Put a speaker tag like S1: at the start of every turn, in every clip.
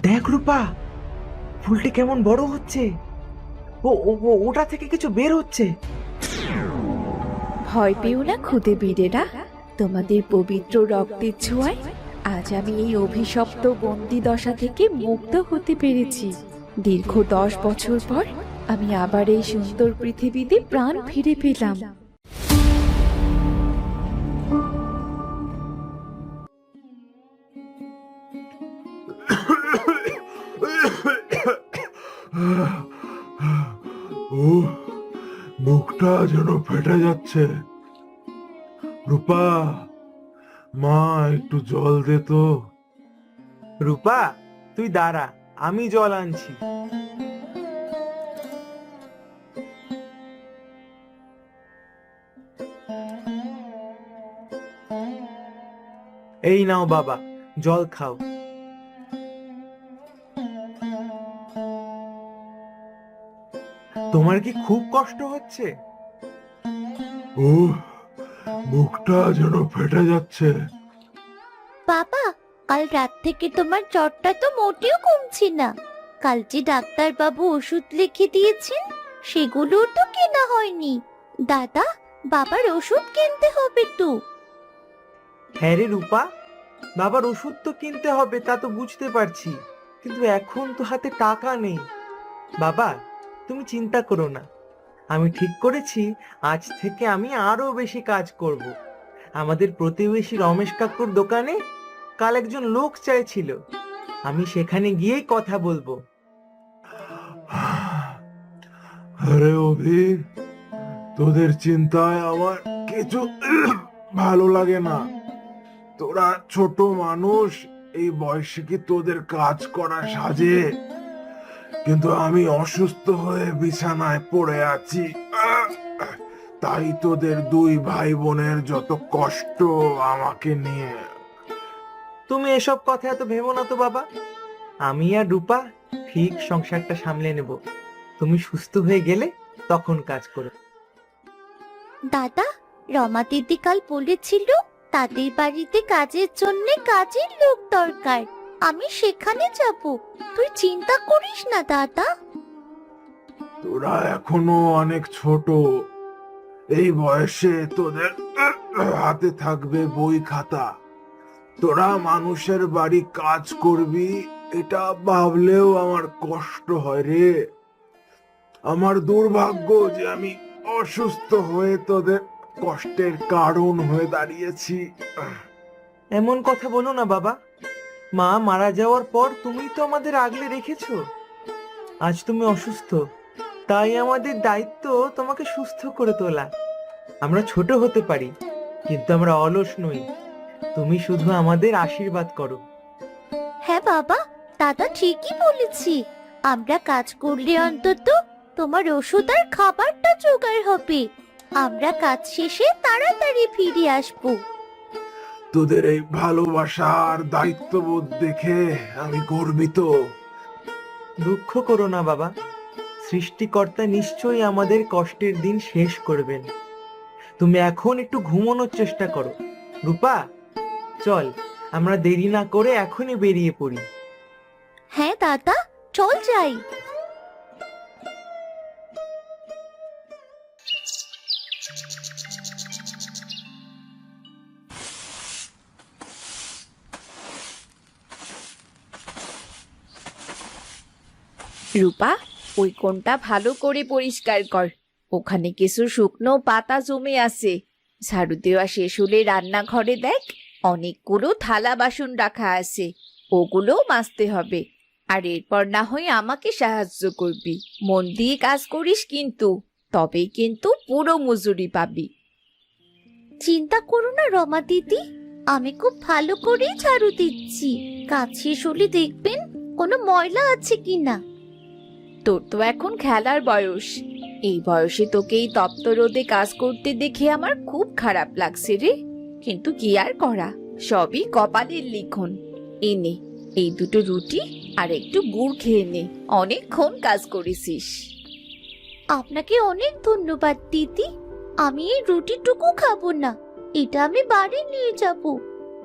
S1: দেখ রূপা, ফুলটি কেমন বড় হচ্ছে। ওটা থেকে কিছু বের হচ্ছে।
S2: ভয় পেও না খুদে বীরেরা, তোমাদের পবিত্র রক্তের ছোঁয়ায় আজ আমি এই অভিশপ্ত বন্দি দশা থেকে মুক্ত হতে পেরেছি। দীর্ঘ 10 বছর পর আমি আবার এই সুন্দর পৃথিবীতে প্রাণ ফিরে পেলাম।
S3: ও, মুখটা যেন ফেটে যাচ্ছে। রূপা, মা একটু জল দে তো।
S1: রূপা, তুই দাঁড়া, আমি জল আনছি। এই নাও বাবা, জল খাও। তোমার কি খুব কষ্ট হচ্ছে?
S3: ও, মুখটা যেন ফেটে যাচ্ছে।
S4: বাবা, কাল রাত থেকে তোমার জ্বরটা তো মোটেও কমছে না। কাল যে ডাক্তার বাবু ওষুধ লিখে দিয়েছেন সেগুলোও তো কেনা হয়নি। দাদা, বাবার ওষুধ কিনতে হবে তো।
S1: হ্যাঁ রে রূপা, বাবার ওষুধ তো কিনতে হবে, তা তো বুঝতে পারছি, কিন্তু এখন তো হাতে টাকা নেই। বাবা, তুমি চিন্তা করো না, আমি ঠিক করেছি আজ থেকে আমি আরো বেশি কাজ করব। আমাদের প্রতিবেশী রমেশ কাকুর দোকানে কাল একজন লোক চাইছিল, আমি সেখানে গিয়েই কথা বলবো।
S3: আরে অভি, তোদের চিন্তায় আমার কিছু ভালো লাগে না। তোরা ছোট মানুষ, এই বয়সে কি তোদের কাজ করা সাজে? কিন্তু আমি অসুস্থ হয়ে বিছানায় পড়ে আছি, তাই তোদের দুই ভাই বোনের যত কষ্ট আমাকে নিয়ে।
S1: তুমি এসব কথা এত ভেবো না তো বাবা, আমি আর রূপা ঠিক সংসারটা সামলে নেব। তুমি সুস্থ হয়ে গেলে তখন কাজ করো।
S4: দাদা, রমা দিদি কাল বলেছিল তাদের বাড়িতে কাজের জন্য কাজের লোক দরকার। আমি সেখানে যাব, তুই চিন্তা করিস না দাদা।
S3: তোরা এখনো অনেক ছোট, এই বয়সে তোদের হাতে থাকবে বই খাতা। তোরা মানুষের বাড়ি কাজ করবি, এটা ভাবলেও আমার কষ্ট হয় রে। আমার দুর্ভাগ্য যে আমি অসুস্থ হয়ে তোদের কষ্টের কারণ হয়ে দাঁড়িয়েছি।
S1: এমন কথা বলো না বাবা, মা মারা যাওয়ার পর তুমি তো আমাদের আগলে রেখেছো। আজ তুমি অসুস্থ, তাই আমাদের দায়িত্ব তোমাকে সুস্থ করে তোলা। আমরা ছোট হতে পারি, কিন্তু আমরা অলস নই। তুমি শুধু আমাদের আশীর্বাদ করো।
S4: হ্যাঁ বাবা, দাদা ঠিকই বলেছি। আমরা কাজ করলে অন্তত তোমার ওষুধ আর খাবারটা জোগাড় হবে। আমরা কাজ শেষে তাড়াতাড়ি ফিরে আসবো।
S3: তোদের এই ভালোবাসা আর দায়িত্ববোধ দেখে আমি গর্বিত।
S1: দুঃখ করো না বাবা, সৃষ্টিকর্তা নিশ্চয়ই আমাদের কষ্টের দিন শেষ করবেন। তুমি এখন একটু ঘুমানোর চেষ্টা করো। রূপা, চল আমরা দেরি না করে এখনই বেরিয়ে পড়ি।
S4: হ্যাঁ দাদা, চল যাই।
S2: রূপা, ওই কোণটা ভালো করে পরিষ্কার কর। ওখানে কিছু শুকনো পাতা জমে আছে। ঝাড়ু দেওয়া শেষ হলে রান্নাঘরে দেখ, অনেকগুলো থালা বাসন রাখা আছে, ওগুলোও মাজতে হবে। আর এরপর না হয় আমাকে সাহায্য করবি। মন দিয়ে কাজ করিস কিন্তু, তবেই কিন্তু পুরো মজুরি পাবি।
S4: চিন্তা করো না রমা দিদি, আমি খুব ভালো করেই ঝাড়ু দিচ্ছি। কাজ শেষ হলে দেখবেন কোনো ময়লা আছে কিনা।
S2: তোর তো এখন খেলার বয়স, এই বয়সে তোকে এই তপ্ত রোদে কাজ করতে দেখে আমার খুব খারাপ লাগছে রে। কিন্তু কি আর করা, সবই কপালের লিখন। এই নে, এই দুটো রুটি আর একটু গুড় খেয়ে নে, অনেকক্ষণ কাজ করেছিস।
S4: আপনাকে অনেক ধন্যবাদ দিদি। আমি এই রুটিটুকু খাবো না, এটা আমি বাড়ি নিয়ে যাব।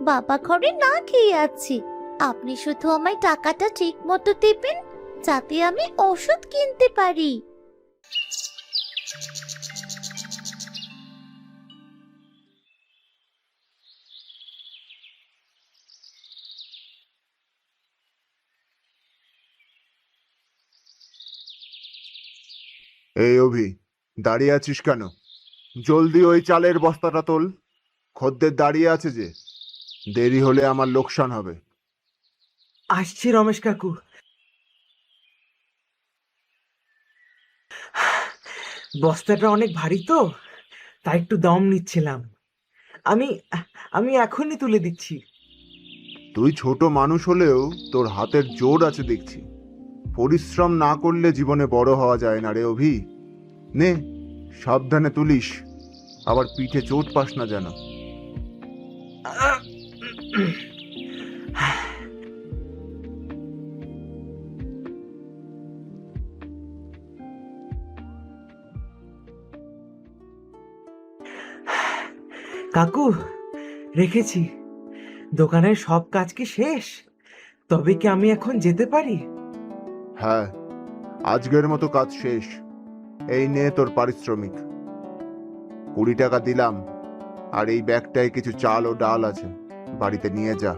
S4: বাবা ঘরে না খেয়ে আছে। আপনি শুধু আমায় টাকাটা ঠিক মতো দেবেন, যাতে আমি ওষুধ কিনতে পারি।
S3: এই অভি, দাঁড়িয়ে আছিস কেন? জলদি ওই চালের বস্তাটা তোল। খদ্দের দাঁড়িয়ে আছে যে, দেরি হলে আমার লোকসান হবে।
S1: আসছি রমেশ কাকু। বস্তাটা অনেক ভারী তো, তাই একটু দম নিচ্ছিলাম। আমি আমি এখনই তুলে দিচ্ছি।
S3: তুই ছোট মানুষ হলেও তোর হাতের জোর আছে দেখছি। পরিশ্রম না করলে জীবনে বড় হওয়া যায় না রে অভি। নে, সাবধানে তুলিস, আবার পিঠে চোট পাস না যেন।
S1: আহ! কাকু, রেখেছি। দোকানের সব কাজ কি শেষ? তবে কি আমি এখন যেতে পারি?
S3: হ্যাঁ, আজকের মতো কাজ শেষ। এই নে তোর পারিশ্রমিক। 20 টাকা দিলাম, আর এই ব্যাগটায় কিছু চাল ও ডাল আছে, বাড়িতে নিয়ে যা।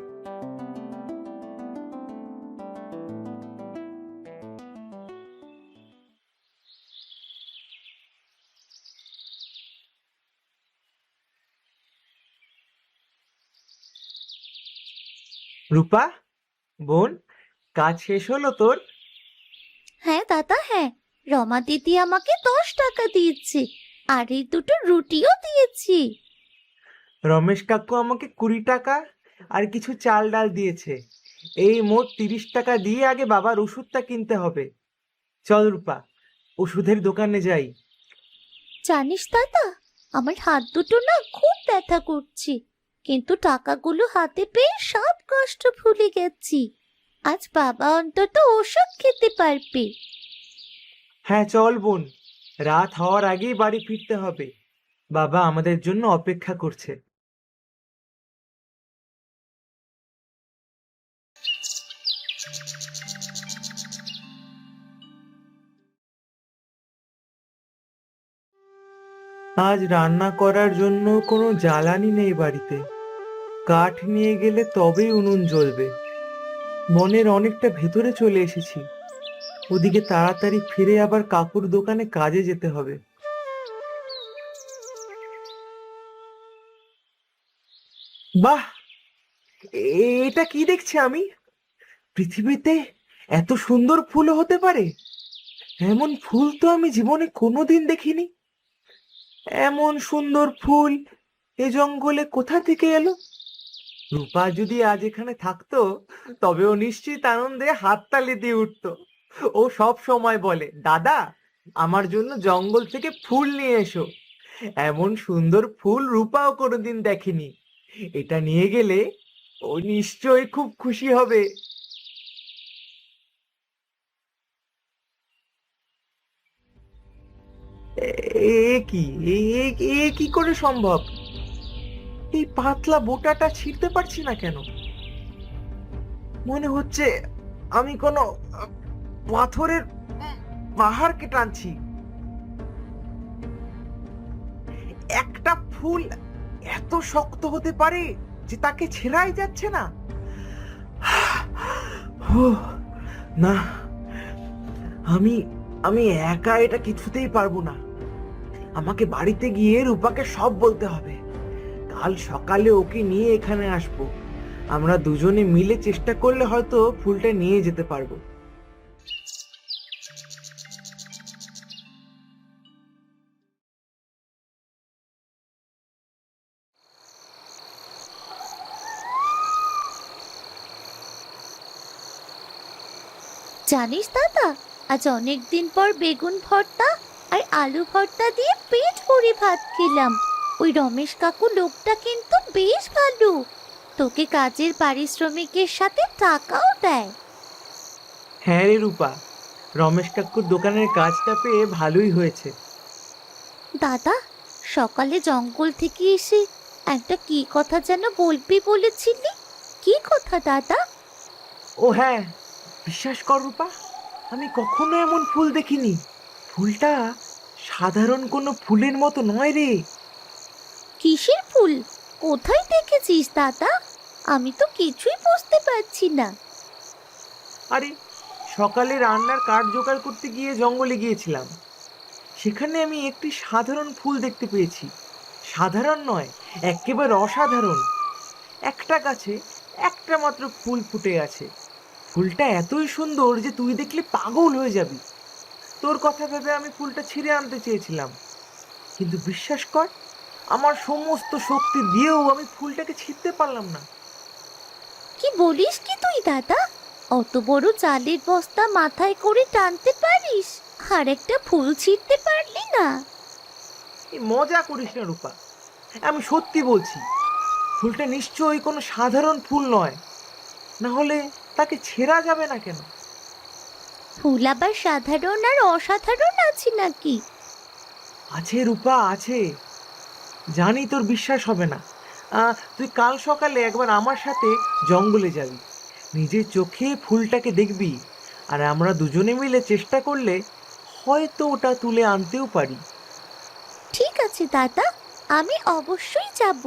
S1: রূপা, বোন, কাজ শেষ হলো তোর?
S4: হ্যাঁ দাদা, হ্যাঁ। রমা দিদি আমাকে 10 টাকা দিয়েছে, আর এই দুটো রুটিও দিয়েছি।
S1: রমেশ কাকু আমাকে 20 টাকা আর কিছু চাল ডাল দিয়েছে। এই মোট 30 টাকা দিয়ে আগে বাবার ওষুধটা কিনতে হবে। চল রূপা, ওষুধের দোকানে যাই।
S4: জানিস দাদা, আমার হাত দুটো না খুব ব্যথা করছে, কিন্তু টাকাগুলো হাতে পেয়ে সব কষ্ট ভুলে গেছি। আজ বাবা অন্তত ওষুধ খেতে পারবে।
S1: হ্যাঁ চল বোন, রাত হওয়ার আগেই বাড়ি ফিরতে হবে। বাবা আমাদের জন্য অপেক্ষা করছে। আজ রান্না করার জন্য কোনো জ্বালানি নেই বাড়িতে। কাঠ নিয়ে গেলে তবেই উনুন জ্বলবে। বনের অনেকটা ভেতরে চলে এসেছি। ওদিকে তাড়াতাড়ি ফিরে আবার কাকুর দোকানে কাজে যেতে হবে। বাহ, এটা কি দেখছি আমি? পৃথিবীতে এত সুন্দর ফুলও হতে পারে? এমন ফুল তো আমি জীবনে কোনোদিন দেখিনি। এমন সুন্দর ফুল এ জঙ্গলে কোথা থেকে এলো? রূপা যদি আজ এখানে থাকতো, তবে ও নিশ্চিত আনন্দে হাততালি দিয়ে উঠতো। ও সব সময় বলে, দাদা আমার জন্য জঙ্গল থেকে ফুল নিয়ে এসো। এমন সুন্দর ফুল রূপাও কোনোদিন দেখেনি। এটা নিয়ে গেলে ও নিশ্চয়ই খুব খুশি হবে। এ কি, এ কি করে সম্ভব? এই পাতলা বোটাটা ছিঁড়তে পারছি না কেন? মনে হচ্ছে আমি কোনো পাথরের পাহাড়কে টানছি। একটা ফুল এত শক্ত হতে পারে যে তাকে ছেঁড়াই যাচ্ছে না? না, আমি আমি একা এটা কিছুতেই পারবো না। আমাকে বাড়িতে গিয়ে রূপাকে সব বলতে হবে। কাল সকালে ওকে নিয়ে এখানে আসবো। আমরা দুজনে মিলে চেষ্টা করলে হয়তো ফুলটা নিয়ে যেতে পারবো।
S4: জানিস দাদা, আজ অনেক দিন পর বেগুন ভর্তা আর আলু ভর্তা দিয়ে পেট ভরে ভাত খেলাম। ওই রমেশ কাকু লোকটা কিন্তু বেশ ভালো, তোকে কাজের পারিশ্রমিকের সাথে টাকাও দেয়।
S1: হ্যাঁ রে রূপা, রমেশ কাকুর দোকানের কাজটা পেয়ে ভালোই হয়েছে।
S4: দাদা, সকালে জঙ্গল থেকে এসে একটা কি কথা যেন বলবি বলেছিলি? কি কথা দাদা?
S1: ও হ্যাঁ, বিশ্বাস কর রূপা, আমি কখনো এমন ফুল দেখিনি। ফুলটা সাধারণ কোনো ফুলের মতো নয় রে।
S4: কিসের ফুল? কোথায় দেখেছিস দাদা? আমি তো কিছুই বুঝতে পারছি না।
S1: আরে, সকালে রান্নার কাঠ জোগাড় করতে গিয়ে জঙ্গলে গিয়েছিলাম। সেখানে আমি একটি সাধারণ ফুল দেখতে পেয়েছি। সাধারণ নয়, একেবারে অসাধারণ। একটা গাছে একটা মাত্র ফুল ফুটে আছে। ফুলটা এতই সুন্দর যে তুই দেখলে পাগল হয়ে যাবি। তোর কথা ভেবে আমি ফুলটা ছিঁড়ে আনতে চেয়েছিলাম, কিন্তু বিশ্বাস কর, আমার সমস্ত শক্তি দিয়েও আমি ফুলটাকে ছিঁড়তে পারলাম না।
S4: কি বলিস কি তুই দাদা? অত বড় চালের বস্তা মাথায় করে টানতে পারিস, আর একটা ফুল ছিঁড়তে পারলি না?
S1: এই মজা করিস না রূপা, আমি সত্যি বলছি। ফুলটা নিশ্চয়ই কোনো সাধারণ ফুল নয়, না হলে তাকে ছেঁড়া যাবে না কেন?
S4: ফুল আবার সাধারণ আর অসাধারণ আছে নাকি?
S1: আছে রূপা, আছে। জানি তোর বিশ্বাস হবে না। তুই কাল সকালে একবার আমার সাথে জঙ্গলে যাবি, নিজের চোখে ফুলটাকে দেখবি, আর আমরা দুজনে মিলে চেষ্টা করলে হয়তো ওটা তুলে আনতেও পারি।
S4: ঠিক আছে দাদা, আমি অবশ্যই যাব।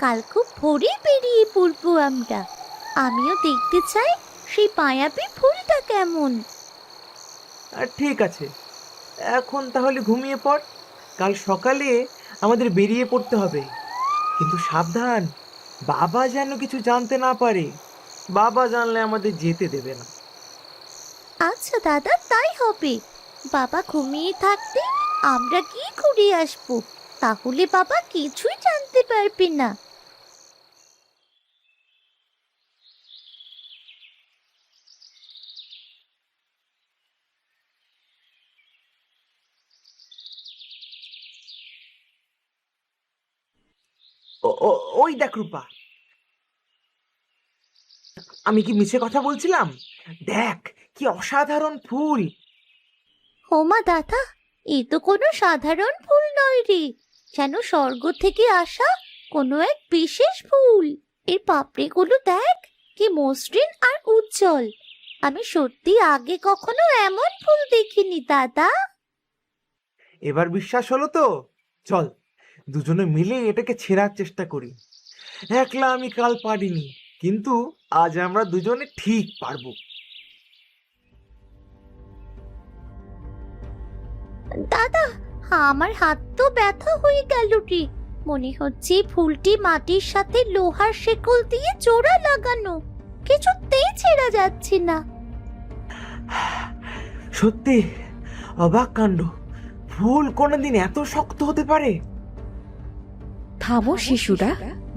S4: কাল খুব ভোরে বেরিয়ে পড়বো আমরা। আমিও দেখতে চাই সেই মায়াবী ফুলটা কেমন।
S1: আর ঠিক আছে, এখন তাহলে ঘুমিয়ে পড়। কাল সকালে আমাদের বেরিয়ে পড়তে হবে, কিন্তু সাবধান, বাবা যেন কিছু জানতে না পারে। বাবা জানলে আমাদের যেতে দেবে না।
S4: আচ্ছা দাদা, তাই হবে। বাবা ঘুমিয়ে থাকতে আমরা গিয়ে ঘুরে আসবো, তাহলে বাবা কিছুই জানতে পারবে না।
S1: ওই দেখ রূপা, আমি কি মিছে কথা বলছিলাম? দেখ, কি অসাধারণ ফুল!
S4: ওমা দাদা, এ তো কোনো সাধারণ ফুল নয় রে, যেন স্বর্গ থেকে আসা কোনো এক বিশেষ ফুল। এর পাপড়িগুলো দেখ, কি মসৃণ আর উজ্জ্বল। আমি সত্যি আগে কখনো এমন ফুল দেখিনি দাদা।
S1: এবার বিশ্বাস হলো তো? চল, দুজনে মিলে এটাকে ছেঁড়ার চেষ্টা করি। একলা আমি কাল পারিনি, কিন্তু আজ আমরা দুজনে ঠিক পারবো।
S4: দাদা, আমার হাত তো ব্যথা হয়ে গেল রে। মনে হচ্ছে এই ফুলটি মাটির সাথে লোহার শেকল দিয়ে জোড়া লাগানো, কিছুতেই ছেঁড়া যাচ্ছে না।
S1: সত্যি অবাক কাণ্ড, ফুল কোনোদিন এত শক্ত হতে পারে?
S2: থামো শিশুরা,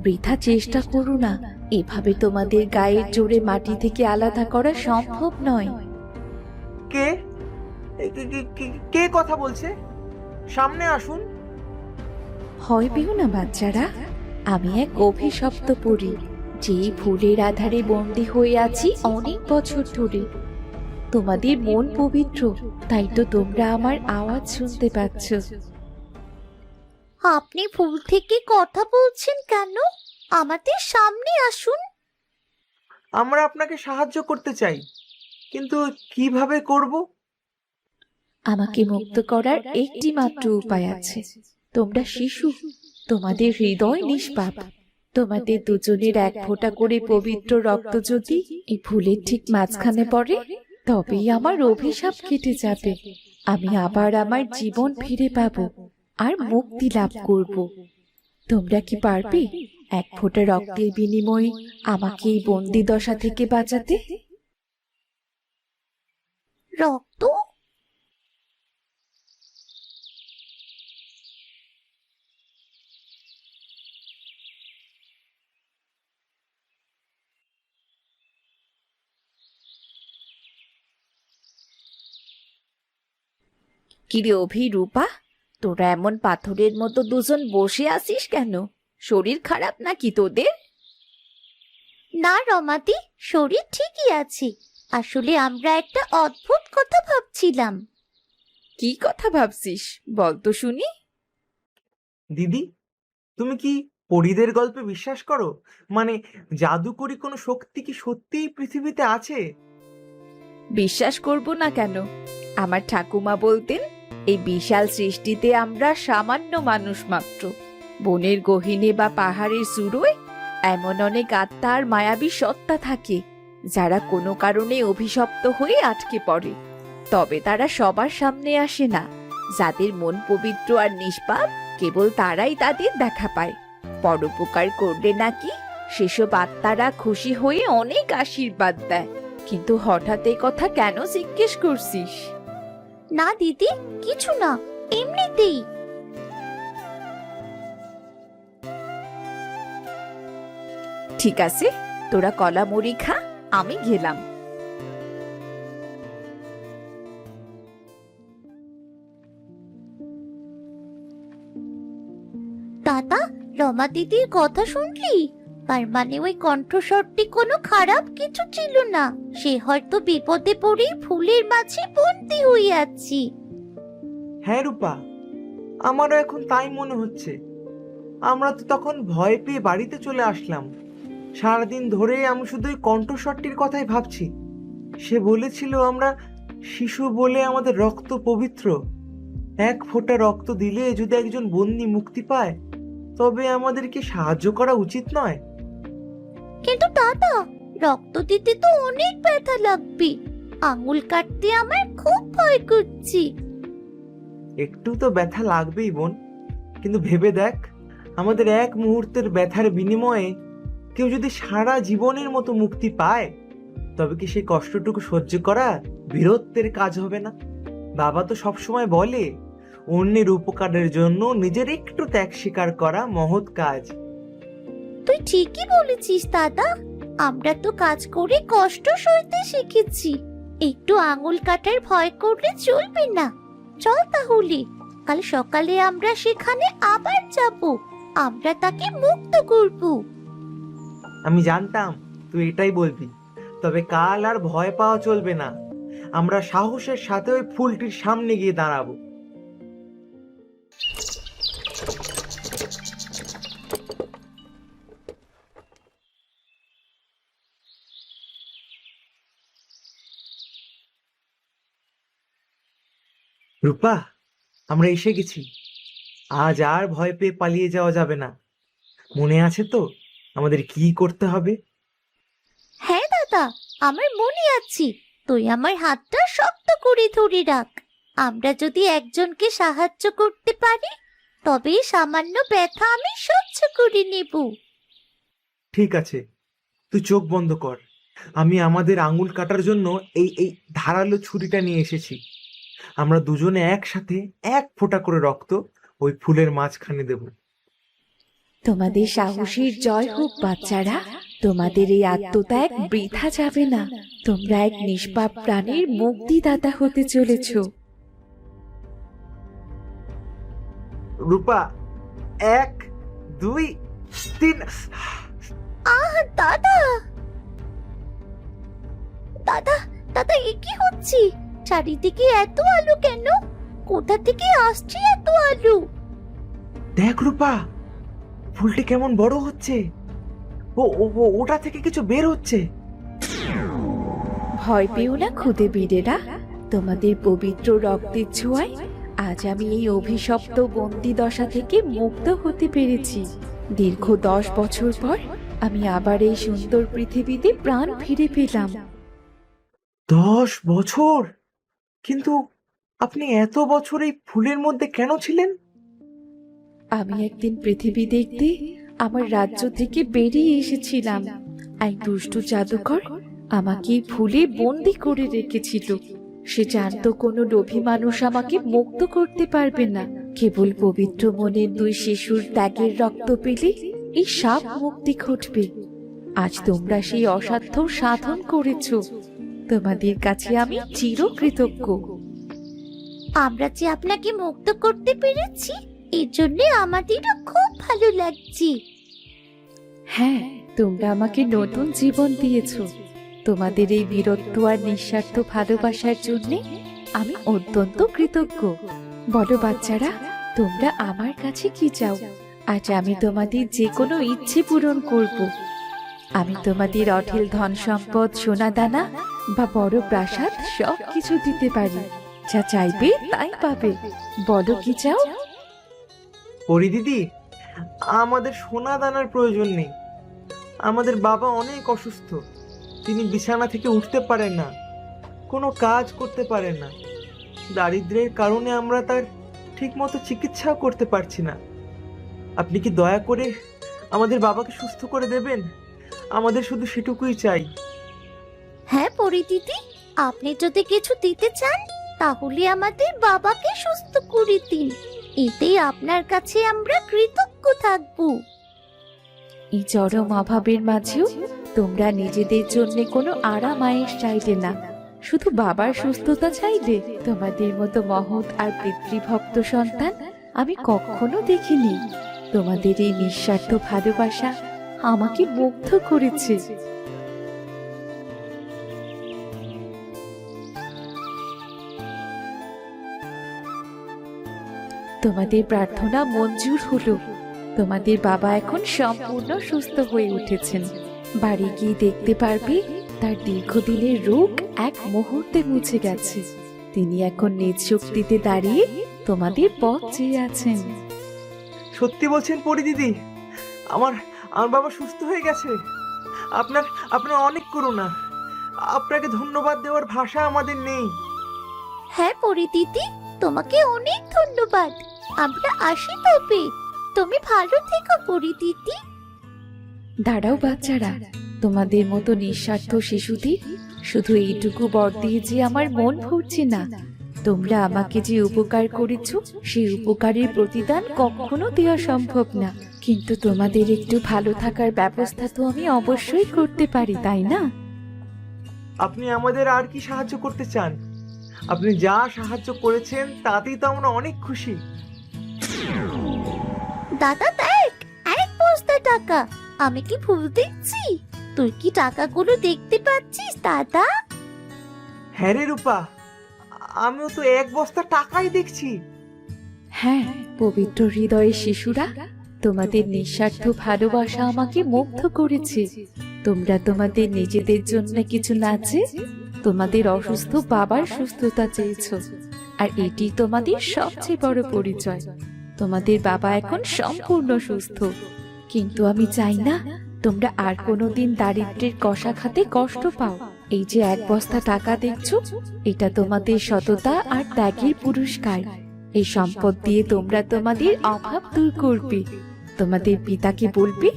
S2: বৃথা চেষ্টা করো না। এভাবে তোমাদের গায়ের জোরে মাটি থেকে আলাদা করা সম্ভব নয়।
S1: কে কে কথা বলছে? সামনে আসুন।
S2: ভয় পেও না বাচ্চারা, আমি এক অভিশপ্ত পড়ি, যে ফুলের আধারে বন্দী হয়ে আছি অনেক বছর ধরে। তোমাদের মন পবিত্র, তাই তো তোমরা আমার আওয়াজ শুনতে পাচ্ছ।
S4: আপনি ফুল থেকে কথা বলছেন কেন? আমাদের সামনে আসুন।
S1: আমরা আপনাকে সাহায্য করতে চাই, কিন্তু কিভাবে করব?
S2: আমাকে মুক্ত করার একটি মাত্র উপায় আছে। তোমরা শিশু, তোমাদের হৃদয় নিষ্পাপ। তোমাদের দুজনের এক ফোঁটা করে পবিত্র রক্ত যদি এই ফুলের ঠিক মাঝখানে পড়ে, তবেই আমার অভিশাপ কেটে যাবে। আমি আবার আমার জীবন ফিরে পাবো আর মুক্তি লাভ করব। তোমরা কি পারবে এক ফোঁটা রক্তের বিনিময়ে আমাকে এই বন্দি দশা থেকে বাঁচাতে?
S4: রক্ত?
S2: কিরে অভি, রূপা, তোরা এমন পাথরের মতো দুজন বসে আছিস কেন? শরীর খারাপ নাকি তোদের?
S4: না রমাদি, শরীর ঠিকই আছে। আসলে আমরা একটা অদ্ভুত কথা ভাবছিলাম।
S2: কি কথা ভাবছিস বল তো শুনি।
S1: দিদি, তুমি কি পরীদের গল্পে বিশ্বাস করো? মানে জাদুকরি কোনো শক্তি কি সত্যিই পৃথিবীতে আছে?
S2: বিশ্বাস করব না কেন? আমার ঠাকুমা বলতেন, এই বিশাল সৃষ্টিতে আমরা সামান্য মানুষ মাত্র। বনের গহীনে বা পাহাড়ের চূড়োয় এমন অনেক আত্মা আর মায়াবী সত্তা থাকে, যারা কোনো কারণে অভিশপ্ত হয়ে আটকে পড়ে। তবে তারা সবার সামনে আসে না। যাদের মন পবিত্র আর নিষ্পাপ, কেবল তারাই তাদের দেখা পায়। পরোপকার করলে নাকি সেসব আত্মারা খুশি হয়ে অনেক আশীর্বাদ দেয়। কিন্তু হঠাৎ এই কথা কেন জিজ্ঞেস করছিস?
S4: না দিদি, কিছু না, এমনিতেই।
S2: ঠিক আছে, তোরা কলা মুড়ি খা, আমি গেলাম।
S4: দাদা, রমা দিদির কথা শুনলি? তার মানে ওই কণ্ঠস্বরটি কোনো খারাপ কিছু ছিল না। সে হয়তো বিপদে পড়ে ফুলের মাঝে বন্দি হয়ে আছি।
S1: হ্যাঁ রূপা, আমারও এখন তাই মনে হচ্ছে। আমরা তো তখন ভয় পেয়ে বাড়িতে চলে আসলাম। সারাদিন ধরে আমি শুধু ওই কণ্ঠস্বরটির কথাই ভাবছি। সে বলেছিল আমরা শিশু বলে আমাদের রক্ত পবিত্র। এক ফোঁটা রক্ত দিলে যদি একজন বন্দি মুক্তি পায়, তবে আমাদের কি সাহায্য করা উচিত নয়?
S4: কিন্তু দাদা, রক্ত দিতে তো অনেক ব্যথা লাগবে। আঙুল কাটতে আমার খুব ভয় করছে।
S1: একটু তো ব্যথা লাগবেই বোন, কিন্তু ভেবে দেখ, আমাদের এক মুহূর্তের ব্যথার বিনিময়ে কেউ যদি সারা জীবনের মতো মুক্তি পায়, তবে কি সেই কষ্টটুকু সহ্য করা বীরত্বের কাজ হবে না? বাবা তো সবসময় বলে, অন্যের উপকারের জন্য নিজের একটু ত্যাগ স্বীকার করা মহৎ কাজ।
S4: তুই ঠিকই বলেছিস দাদা। আমরা তো কাজ করে কষ্ট সইতে শিখেছি। একটু আঙুল কাটার ভয় করলে চলবে না। চল তাহলে, কাল সকালে আমরা সেখানে আবার যাব। আমরা তাকে মুক্ত করব।
S1: আমি জানতাম তুই এটাই বলবি। তবে কাল আর ভয় পাওয়া চলবে না। আমরা সাহসের সাথে ওই ফুলটির সামনে গিয়ে দাঁড়াবো। রূপা, আমরা এসে গেছি। আজ আর ভয় পেয়ে পালিয়ে যাওয়া যাবে না। মনে আছে তো আমাদের কি করতে হবে?
S4: হ্যাঁ দাদা, আমার মনে আছে। তুই আমার হাতটা শক্ত করে ধরে রাখ। আমরা যদি একজনকে সাহায্য করতে পারি, তবে সামান্য ব্যথা আমি সহ্য করে নেব।
S1: ঠিক আছে, তুই চোখ বন্ধ কর। আমি আমাদের আঙুল কাটার জন্য এই এই ধারালো ছুরিটা নিয়ে এসেছি। আমরা দুজনে একসাথে এক ফোঁটা করে রক্ত ওই ফুলের মাঝখানে দেব।
S2: তোমাদের সাহসীর জয় হোক বাচ্চারা। তোমাদের এই আত্মত্যাগ বৃথা যাবে না। তোমরা এক নিষ্পাপ প্রাণীর মুক্তিদাতা হতে চলেছ।
S1: রূপা, 1 2 3।
S4: দাদা, দাদা, দাদা, এ কি হচ্ছে? চারিদিকে এত আলো কেন? কোথা থেকে আসছে এত আলো?
S1: দেখ রূপা, ফুলটি কেমন বড় হচ্ছে। ওটা থেকে কিছু বের হচ্ছে।
S2: ভয় পেও না খুদে বীরেরা। তোমাদের পবিত্র রক্তের ছোঁয়ায় আজ আমি এই অভিশপ্ত বন্দি দশা থেকে মুক্ত হতে পেরেছি। দীর্ঘ 10 বছর পর আমি আবার এই সুন্দর পৃথিবীতে প্রাণ ফিরে পেলাম।
S1: 10 বছর? কিন্তু আপনি এত বছর এই ফুলের মধ্যে কেন ছিলেন?
S2: আমি একদিন পৃথিবী দেখতে আমার রাজ্য থেকে বেরিয়ে এসেছিলাম। এক দুষ্টু জাদুকর আমাকে এই ফুলে বন্দি করে রেখেছিল। সে জানতো কোনো লোভী মানুষ আমাকে মুক্ত করতে পারবে না। কেবল পবিত্র মনের 2 শিশুর ত্যাগের রক্ত পেলে এই সাপ মুক্তি ঘটবে। আজ তোমরা সেই অসাধ্য সাধন করেছো। তোমাদের কাছে আমি চিরকৃতজ্ঞ।
S4: আমরা যে আপনাকে মুক্ত করতে পেরেছি, এর জন্য আমাদেরও খুব ভালো লাগছে।
S2: হ্যাঁ, তোমরা আমাকে নতুন জীবন দিয়েছো। তোমাদের এই বীরত্ব আর নিঃস্বার্থ ভালোবাসার জন্য আমি অত্যন্ত কৃতজ্ঞ। বলো বাচ্চারা, তোমরা আমার কাছে কি চাও? আজ আমি তোমাদের যে কোনো ইচ্ছে পূরণ করব। আমি তোমাদের অঢেল ধন সম্পদ, সোনা দানা বা বড় প্রাসাদ সব কিছু দিতে পারি। যা চাইবে তাই পাবে। বলো কি চাও?
S1: পরি দিদি, আমাদের সোনা দানার প্রয়োজন নেই। আমাদের বাবা অনেক অসুস্থ। তিনি বিছানা থেকে উঠতে পারেন না, কোনো কাজ করতে পারেন না। দারিদ্র্যের কারণে আমরা তার ঠিকমতো চিকিৎসাও করতে পারছি না। আপনি কি দয়া করে আমাদের বাবাকে সুস্থ করে দেবেন? আমাদের শুধু সেটুকুই চাই।
S4: হ্যাঁ পরিদিদি, আপনি যদি কিছু দিতে চান তাহলে আমাদের বাবাকে সুস্থ করে দিন। এতেই আপনার কাছে আমরা কৃতজ্ঞ থাকবো।
S2: এই চরম অভাবের মাঝেও তোমরা নিজেদের জন্য কোনো আরাম আয়েশ চাইলে না, শুধু বাবার সুস্থতা চাইলে। তোমাদের মতো মহৎ আর পিতৃভক্ত সন্তান আমি কখনো দেখিনি। তোমাদের এই নিঃস্বার্থ ভালোবাসা আমাকে মুগ্ধ করেছে। তোমাদের প্রার্থনা মঞ্জুর হলো। তোমাদের বাবা এখন সম্পূর্ণ সুস্থ হয়ে উঠেছেন। বাড়ি গিয়ে দেখতে পারবে তার দীর্ঘদিনের রোগ এক মুহূর্তে মুছে গেছে। তিনি এখন নিজ শক্তিতে দাঁড়িয়ে তোমাদের পথ চেয়ে আছেন।
S1: সত্যি বলছেন পরি দিদি? আমার আমার বাবা সুস্থ হয়ে গেছে? আপনার আপনার অনেক করুণা। আপনাকে ধন্যবাদ দেওয়ার ভাষা আমাদের নেই।
S4: হ্যাঁ পরিদিদি, তোমাকে অনেক ধন্যবাদ। আমরা আসি তবে। তুমি ভালো থেকো পরিদিদি।
S2: দাঁড়াও বাচ্চারা, তোমাদের মতো নিঃস্বার্থ শিশুদের শুধু এইটুকু বর দিয়ে যে আমার মন ভরছে না। তোমরা আমাকে যে উপকার করেছো সেই উপকারের প্রতিদান কখনো দেওয়া সম্ভব না, কিন্তু তোমাদের একটু ভালো থাকার ব্যবস্থা তো আমি অবশ্যই করতে পারি, তাই না?
S1: আপনি আমাদের আর কি সাহায্য করতে চান? আপনি যা সাহায্য করেছেন তাতেই তো আমরা অনেক খুশি।
S4: দাদা দেখ, এক বস্তা টাকা। আমি কি ভুল দেখছি? তুই কি টাকাগুলো দেখতে পাচ্ছিস দাদা?
S1: হ্যাঁ রে রূপা, আমিও তো এক বস্তা টাকাই দেখছি।
S2: হ্যাঁ, পবিত্র হৃদয়ের শিশুরা, তোমাদের নিঃস্বার্থ ভালোবাসা আমাকে মুগ্ধ করেছে। তোমরা তোমাদের নিজেদের জন্য কিছু না চেয়ে তোমাদের অসুস্থ বাবার সুস্থতা চেয়েছো, আর এটি তোমাদের সবচেয়ে বড় পরিচয়। তোমাদের বাবা এখন সম্পূর্ণ সুস্থ, কিন্তু আমি চাই না তোমরা আর কোনোদিন দারিদ্র্যের কষাঘাতে কষ্ট পাও। এই যে এক বস্তা টাকা দেখছো, এটা তোমাদের সততা আর ত্যাগের পুরস্কার। এই সম্পদ দিয়ে তোমরা তোমাদের অভাব দূর করবে। তোমাদের পিতাকে বলবে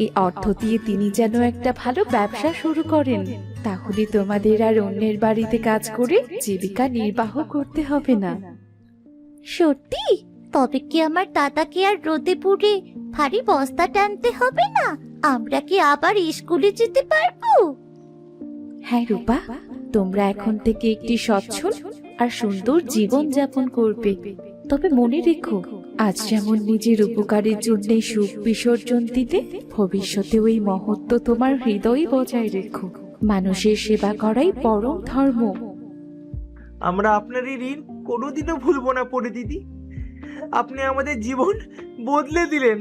S2: এই অর্থ দিয়ে তিনি যেন একটা ভালো ব্যবসা শুরু করেন, তাহলে তোমাদের আর অন্যের বাড়িতে কাজ করে জীবিকা নির্বাহ করতে হবে না।
S4: সত্যি? তবে কি আমার দাদাকে আর রোদে পুড়ে ভারী বস্তা টানতে হবে না? আমরা কি আবার স্কুলে যেতে পারবো?
S2: হ্যাঁ রূপা, তোমরা এখন থেকে একটি সচ্ছল আর সুন্দর জীবন যাপন করবে। তবে মনে রেখো, আজ যেমন নিজের উপকারের জন্য সুখ বিসর্জন দিতে, ভবিষ্যতেও এই মহত্ব তোমার হৃদয়ে বজায় রেখো। মানুষের সেবা করাই পরম ধর্ম।
S1: আমরা আপনার এই ঋণ কোনোদিনও ভুলবো না পরি দিদি। আপনি আমাদের জীবন বদলে দিলেন।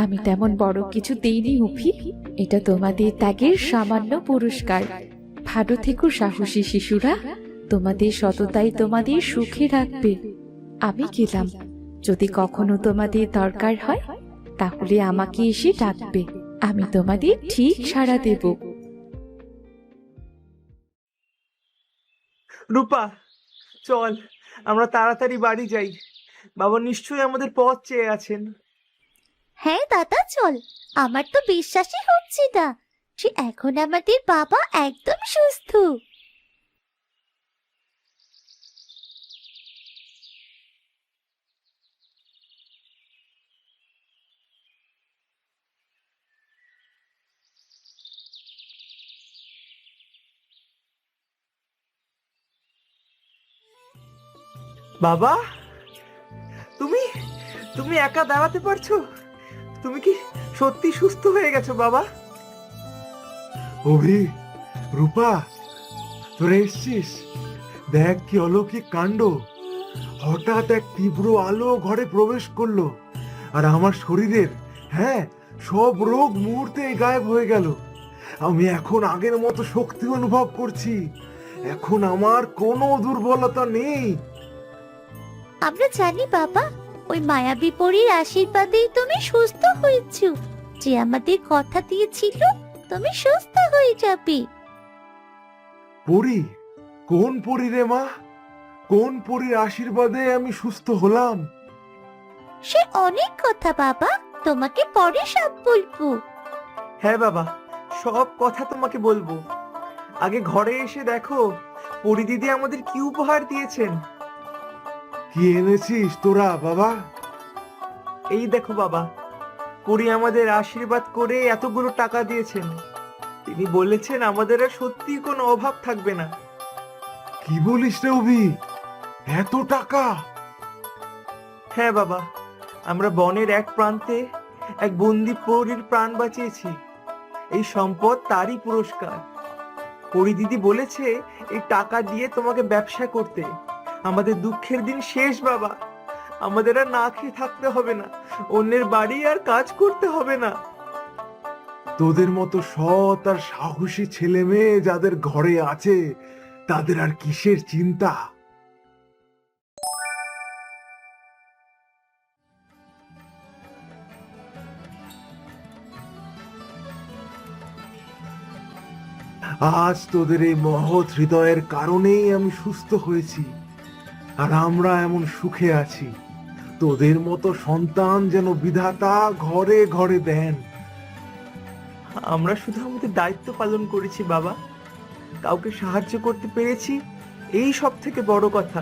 S2: আমি তেমন বড় কিছু দেইনি অভি, এটা তোমাদের ত্যাগের সামান্য পুরস্কার। ভালো থেকো সাহসী শিশুরা, তোমাদের সততাই তোমাদের সুখে রাখবে। আমি গেলাম। যদি কখনো তোমাদের দরকার হয় তাহলে আমাকে এসে ডাকবে, আমি তোমাদের ঠিক সাড়া দেব।
S1: রূপা, চল আমরা তাড়াতাড়ি বাড়ি যাই। বাবা নিশ্চয়ই আমাদের পথ চেয়ে আছেন।
S4: হ্যাঁ দাদা চল। আমার তো বিশ্বাসই হচ্ছে না যে এখন আমাদের বাবা একদম সুস্থ।
S1: বাবা, তুমি তুমি একা দাঁড়াতে পারছো? তুমি কি সত্যি সুস্থ হয়ে গেছো বাবা?
S3: অভি, রূপা, তোরা এসছিস? দেখ কি অলৌকিক কাণ্ড! হঠাৎ এক তীব্র আলো ঘরে প্রবেশ করলো, আর আমার শরীরের, হ্যাঁ, সব রোগ মুহূর্তে গায়েব হয়ে গেল। আমি এখন আগের মতো শক্তি অনুভব করছি। এখন আমার কোনো দুর্বলতা নেই।
S4: আমরা জানি বাবা, ওই মায়াবী পরীর আশীর্বাদেই তুমি সুস্থ হয়েছো। যে আমাদের কথা দিয়েছিল তুমি সুস্থ হয়ে যাবে।
S3: পরী? কোন পরী রে মা? কোন পরীর আশীর্বাদে আমি সুস্থ হলাম?
S4: সে অনেক কথা বাবা, তোমাকে পরে সব বলবো।
S1: হ্যাঁ বাবা, সব কথা তোমাকে বলবো। আগে ঘরে এসে দেখো পরি দিদি আমাদের কি উপহার দিয়েছেন।
S3: কি এনেছিস তোরা বাবা?
S1: এই দেখো বাবা, পরি আমাদের আশীর্বাদ করে এতগুলো টাকা দিয়েছেন। তিনি বলেছেন আমাদের আর সত্যি কোনো অভাব থাকবে না।
S3: কি বলিস রে অভি? এত টাকা?
S1: হ্যাঁ বাবা, আমরা বনের এক প্রান্তে এক বন্দি পরীর প্রাণ বাঁচিয়েছি। এই সম্পদ তারই পুরস্কার। পরি দিদি বলেছে এই টাকা দিয়ে তোমাকে ব্যবসা করতে। আমাদের দুঃখের দিন শেষ বাবা। আমাদের আর না খেয়ে থাকতে হবে না, অন্যের বাড়ি আর কাজ করতে হবে না।
S3: তোদের মতো সৎ আর সাহসী ছেলে মেয়ে যাদের ঘরে আছে, তাদের আর কিসের চিন্তা? আজ তোদের এই মহৎ হৃদয়ের কারণেই আমি সুস্থ হয়েছি, আর আমরা এমন সুখে আছি। তোদের মতো সন্তান যেন বিধাতা ঘরে ঘরে দেন।
S1: আমরা শুধু আমাদের দায়িত্ব পালন করেছি বাবা, কাউকে সাহায্য করতে পেরেছি, এই সব থেকে বড় কথা।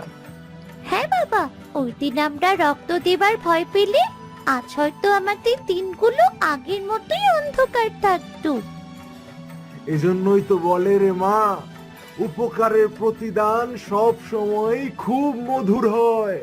S4: হ্যাঁ বাবা, ওই দিন আমরা রক্ত দেবার ভয় পেলে আজ হয়তো আমাদের দিনগুলো আগের মতোই অন্ধকার থাকতো।
S3: এজন্যই তো বলে রে মা, উপকারের প্রতিদান সব সময় খুব মধুর হয়।